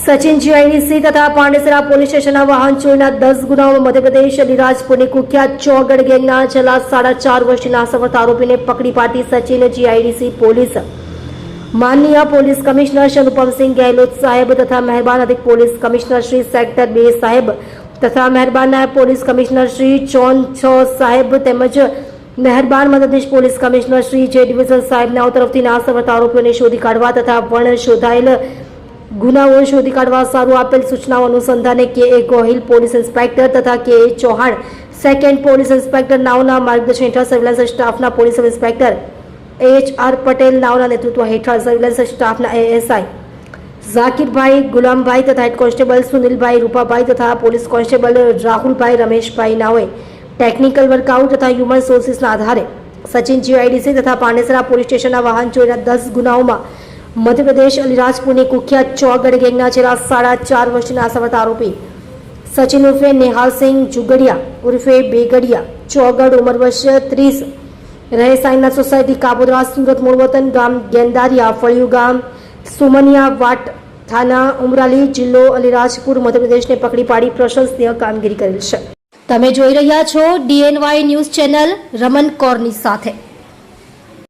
Sachin GIDC तथा Pandesara police स्टेशनના વાહન ચોરીના 10 ગુનાઓમાં મધ્યપ્રદેશ અલીરાજપુરની કુખ્યાત ચોગડ ગેંગના છેલ્લા 4.5 વર્ષના સફળ આરોપીને પકડી પાડતી સચિન જીઆઈડીસી પોલીસ માનનીય પોલીસ કમિશનર શ્રી અનુપમસિંહ ગેહલોત સાહેબ તથા મહેરબાન અધિક પોલીસ કમિશનર શ્રી સેક્ટર 2 સાહેબ તથા મહેરબાન નાયબ પોલીસ કમિશનર શ્રી જોન 6 સાહેબ તેમજ મહેરબાન મદદનીશ પોલીસ કમિશનર શ્રી જે ડિવિઝન સાહેબના તરફથી ના સફળ આરોપીઓને શોધી કાઢવા તથા પણ શોધાયેલ गुनाओं शोधी काढ़वा सारू आपेल सूचनाओं अनुसंधाने के गोहिल पोलीस इंस्पेक्टर तथा के चौहान सेकंड पोलीस इंस्पेक्टर नावना मार्गदर्शन हेठळ surveillance स्टाफना police inspector HR Patel नावना नेतृत्व हेठळ सर्विलन्स स्टाफना ASI जाकिर भाई गुलाम भाई तथा हेड कॉन्स्टेबल सुनील भाई रूपा भाई तथा पोलीस कॉन्स्टेबल राहुल भाई रमेश भाई नावे टेक्निकल वर्कआउट तथा ह्यूमन सोर्सिसना आधारे सचिन जीआईडीसी तथा पांडेसरा पोलीस स्टेशनना वाहन चोरीना 10 गुनाओमां मध्यप्रदेश अलीराजपुરની કુખ્યાત ચોગડ ગેંગના છેલ્લા 4.5 વર્ષના સફળ આરોપી સચિન ઉર્ફે નિહાલ સિંહ જુગડિયા ઉર્ફે બેગડિયા ચોગડ ઉંમર વર્ષ 30 રહે સાઈનાથ સોસાયટી કાપોદ્રા સુરત મૂળ વતન ગામ ગેંદારિયા ફળિયું ગામ સુમનિયા વાટ થાના ઉમરાલી જિલ્લો અલીરાજપુર મધ્યપ્રદેશને પકડી પાડી પ્રશંસનીય કામગીરી કરેલ છે। તમે જોઈ રહ્યા છો DNY ન્યૂઝ ચેનલ રમન કોરની સાથે।